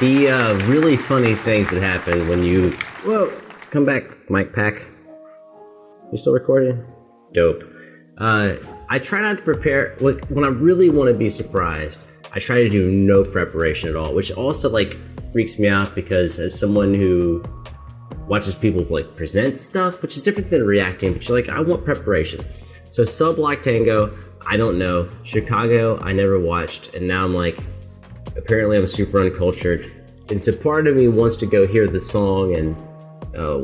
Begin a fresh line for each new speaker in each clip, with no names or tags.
The really funny things that happen when you... Whoa! Come back, Mike Pack. You still recording? Dope. I try not to prepare... When I really want to be surprised, I try to do no preparation at all, which also, freaks me out because as someone who watches people, present stuff, which is different than reacting, but you're like, I want preparation. So Cell Block Tango, I don't know. Chicago, I never watched, and now I'm like... Apparently I'm super uncultured, and so part of me wants to go hear the song and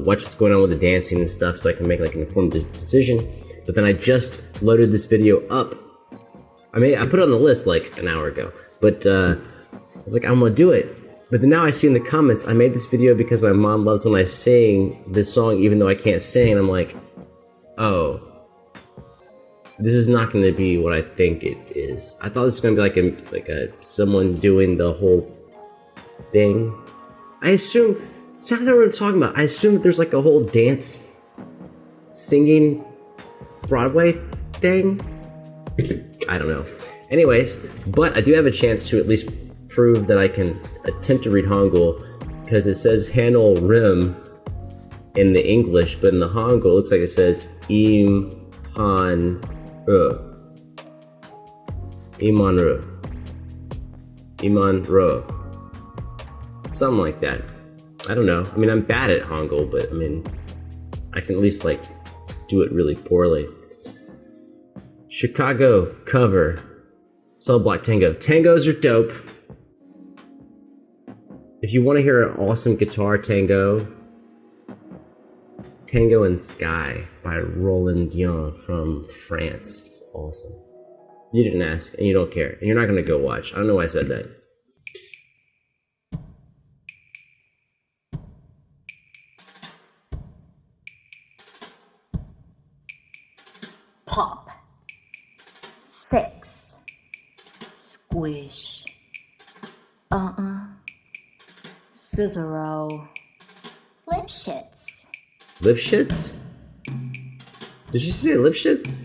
watch what's going on with the dancing and stuff so I can make an informed decision. But then I just loaded this video up. I put it on the list an hour ago, but I was like, I'm gonna do it. But then now I see in the comments, I made this video because my mom loves when I sing this song even though I can't sing, and I'm like, oh. This is not going to be what I think it is. I thought this was going to be like someone doing the whole thing. I assume, see, I don't know what I'm talking about. I assume that there's a whole dance, singing, Broadway thing. I don't know. Anyways, but I do have a chance to at least prove that I can attempt to read Hangul, because it says Hanol Rim in the English, but in the Hangul it looks like it says Im Han Iman something like that. I don't know. I'm bad at Hangul, but I can at least do it really poorly. Chicago cover. Cell Block Tango. Tangos are dope. If you want to hear an awesome guitar tango, Tango in Sky by Roland Dion from France. It's awesome. You didn't ask, and you don't care, and you're not going to go watch. I don't know why I said that.
Pop. 6. Squish. Cicero. Lipschitz.
Lipschitz? Did you say Lipschitz?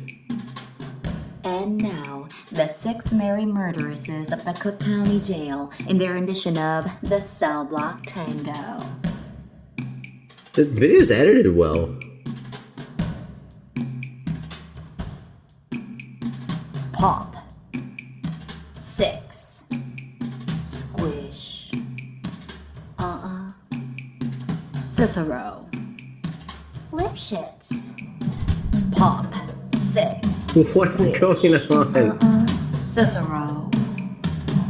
And now, the 6 merry murderesses of the Cook County Jail in their edition of the Cell Block Tango.
The video's edited well.
Pop. 6. Squish. Cicero. Lipschitz. Pop. 6.
What's
Squish.
going on?
Cicero.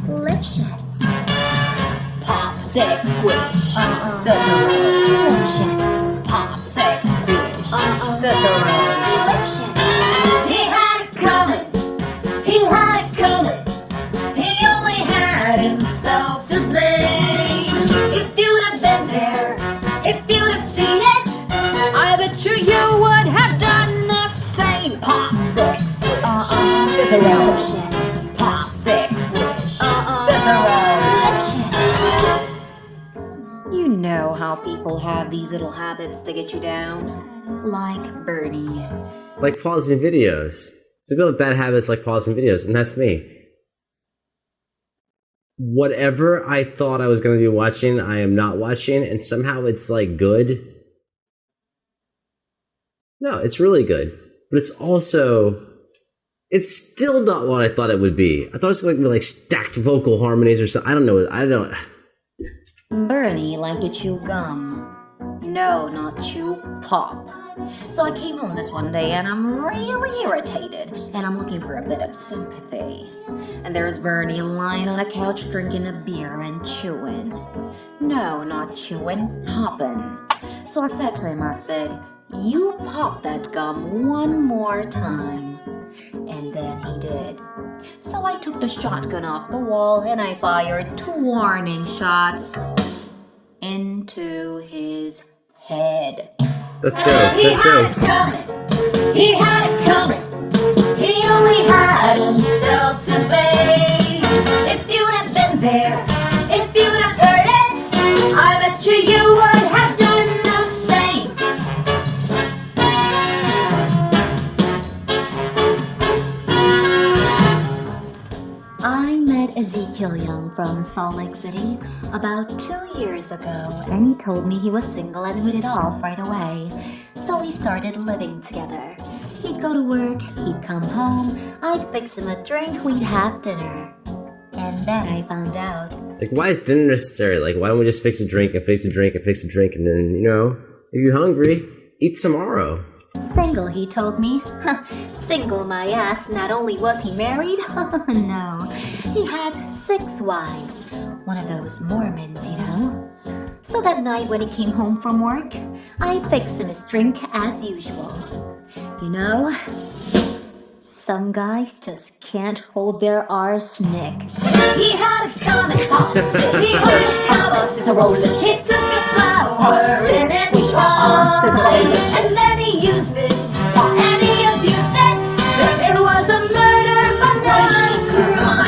Lipschitz. Pop. 6. Squish. Cicero. Lipschitz. Pop. 6. Squish. Cicero. Lipschitz. He had it coming. He had it coming. He only had himself to blame. If you'd have been there, if you'd have seen it, I bet you would have done the same. Pop 6, Cicero. Pop 6, Cicero. You know how people have these little habits to get you down, like Bernie.
Like pausing videos. Some people have bad habits like pausing videos, and that's me. Whatever I thought I was going to be watching, I am not watching, and somehow it's good. No, it's really good. But it's still not what I thought it would be. I thought it was going to be stacked vocal harmonies or something. I don't know.
Bernie liked to chew gum. No, not chew pop. So I came home this one day and I'm really irritated and I'm looking for a bit of sympathy. And there's Bernie lying on a couch drinking a beer and chewing. No, not chewing, popping. So I said to him, you pop that gum one more time. And then he did. So I took the shotgun off the wall and I fired 2 warning shots into his head.
Let's go. Let's go.
He had it coming. He only had himself to blame. If you'd have been there, if you'd have heard it, I bet you would have done the same. I met Ezekiel Young from Salt Lake City about 2 years ago, and he told me he was single and hit it off right away. So we started living together. He'd go to work, he'd come home, I'd fix him a drink, we'd have dinner. And then I found out.
Like, why is dinner necessary? Like, why don't we just fix a drink and fix a drink and fix a drink and then, you know, if you're hungry, eat tomorrow.
Single, he told me. Single my ass. Not only was he married, no, he had 6 wives. One of those Mormons, you know. So that night when he came home from work, I fixed him his drink as usual. You know, some guys just can't hold their arsenic. He had a comic opposite. He had a cowboy a roller. He took a flower in its arms, and then he used it, and he abused it. It was a murder, but not a crime.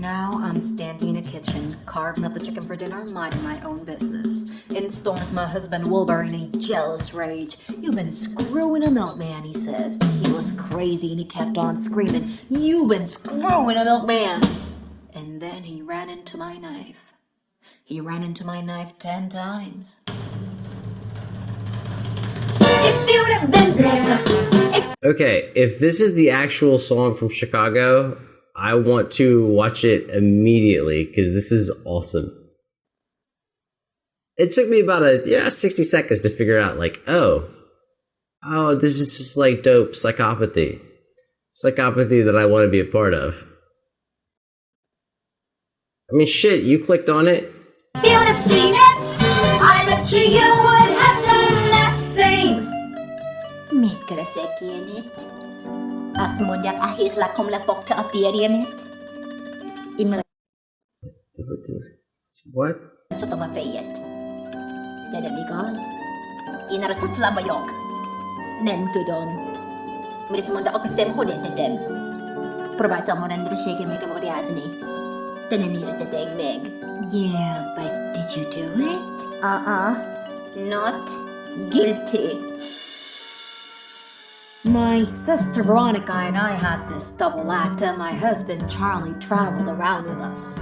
Now I'm standing in the kitchen, carving up the chicken for dinner, minding my own business. In storms my husband Wilbur in a jealous rage. "You've been screwing a milkman," he says. He was crazy and he kept on screaming, "You've been screwing a milkman!" And then he ran into my knife. He ran into my knife 10 times. If you'd have been there.
Okay, if this is the actual song from Chicago, I want to watch it immediately because this is awesome. It took me about 60 seconds to figure out, like, oh, this is just like dope psychopathy that I want to be a part of. I mean, shit, you clicked on it.
If you'd have seen it, I bet you would have done the same. Mycket säkert. Att man jag ahitla kommer få ta affärer med. Imla.
What?
Så de har fejat. Det är because. Innan det så var jag. Nämnde dem. Men det måste också stämma hon inte dem. Prova att man ändå käka mycket vad det är ni. Den är mer ett dägg meg. Yeah, but did you do it? Not guilty. My sister Veronica and I had this double act, and my husband Charlie traveled around with us.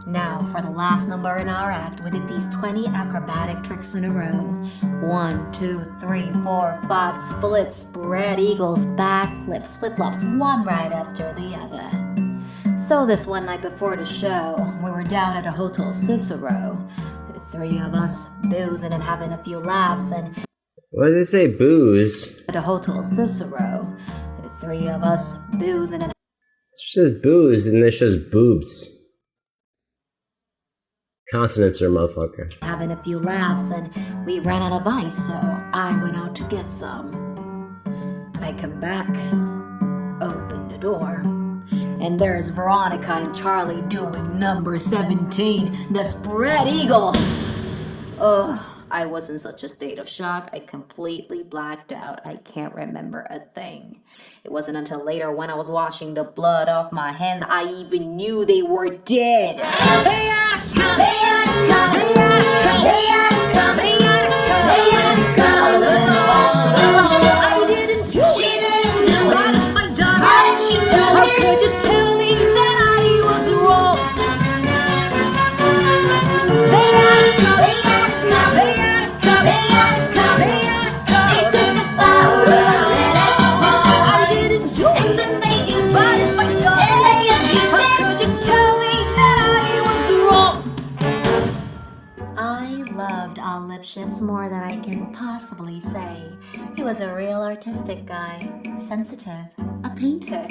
Now, for the last number in our act, we did these 20 acrobatic tricks in a row. 1, 2, 3, 4, 5, splits, spread eagles, backflips, flip-flops, one right after the other. So this one night before the show, we were down at a Hotel Cicero. The 3 of us, boozing and having a few laughs, and
What did they say? Booze?
at a Hotel Cicero. The 3 of us, boozing and
It says booze and this says boobs. Consonants are motherfucker.
having a few laughs, and we ran out of ice, so I went out to get some. I come back, open the door, and there's Veronica and Charlie doing number 17, the spread eagle. Ugh, I was in such a state of shock, I completely blacked out. I can't remember a thing. It wasn't until later when I was washing the blood off my hands I even knew they were dead. I didn't do it. She didn't do it. How did she do it? How could you tell me that I was wrong? They took the power and it's wrong. I didn't do it. And then they used it. And they used it. How could you tell me that I was wrong? I loved Al Lipschitz more than I can possibly say. He was a real artistic guy, sensitive, a painter,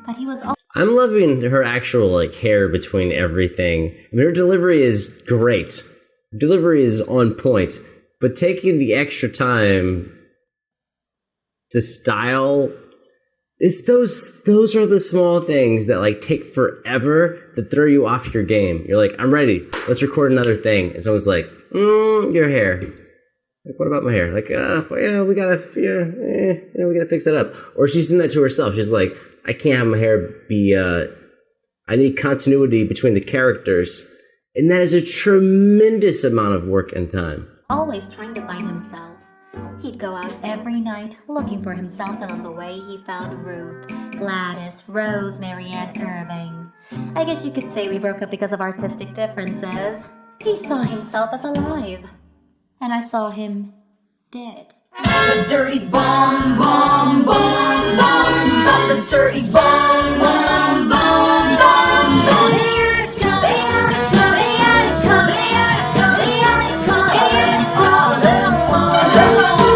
but he was also
I'm loving her actual, like, hair between everything. I mean, her delivery is great. Her delivery is on point. But taking the extra time to style, it's those are the small things that, like, take forever to throw you off your game. You're like, I'm ready. Let's record another thing. And someone's like, your hair. Like, what about my hair? Like, we gotta fix that up. Or she's doing that to herself. She's like, I can't have my hair be, I need continuity between the characters. And that is a tremendous amount of work and time.
always trying to find himself. He'd go out every night looking for himself, and on the way he found Ruth, Gladys, Rosemary, and Irving. I guess you could say we broke up because of artistic differences. He saw himself as alive, and I saw him dead. The dirty bomb, bomb, bomb, bomb, bomb. The dirty bomb, bomb, bomb, bomb, bomb. Here it comes, here it comes, here it comes, here it comes, here it comes, here it comes.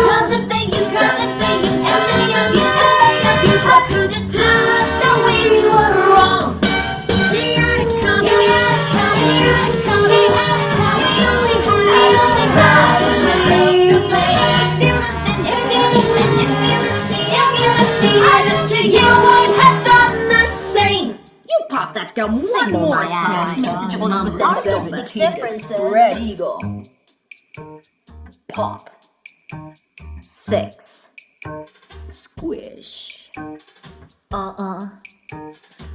Cause if they use us, if they use us, if they abuse us, how could you tell us that we were wrong? Here it comes, here it comes, here it comes, here it comes. We only have to play. You would have done the same.
You pop that gum one more time.
Artistic differences.
Spread eagle. Pop.
6.
Squish.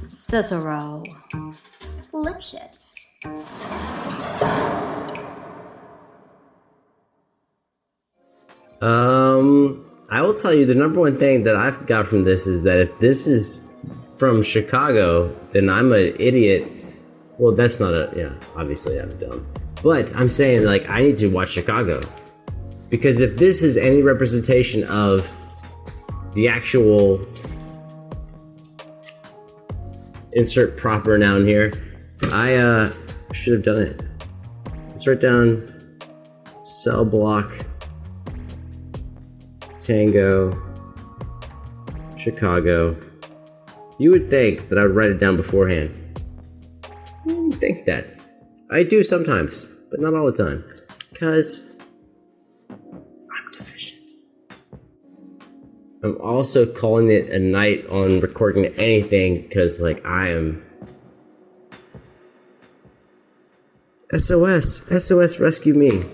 Cicero. Lipschitz.
I will tell you the number one thing that I've got from this is that if this is from Chicago, then I'm an idiot. Well, that's not obviously I'm dumb. But I'm saying, like, I need to watch Chicago. Because if this is any representation of the actual insert proper noun here, I should have done it. Let's write down cell block Tango, Chicago. You would think that I would write it down beforehand. You wouldn't think that. I do sometimes, but not all the time. Because I'm deficient. I'm also calling it a night on recording anything because, like, I am... SOS rescue me.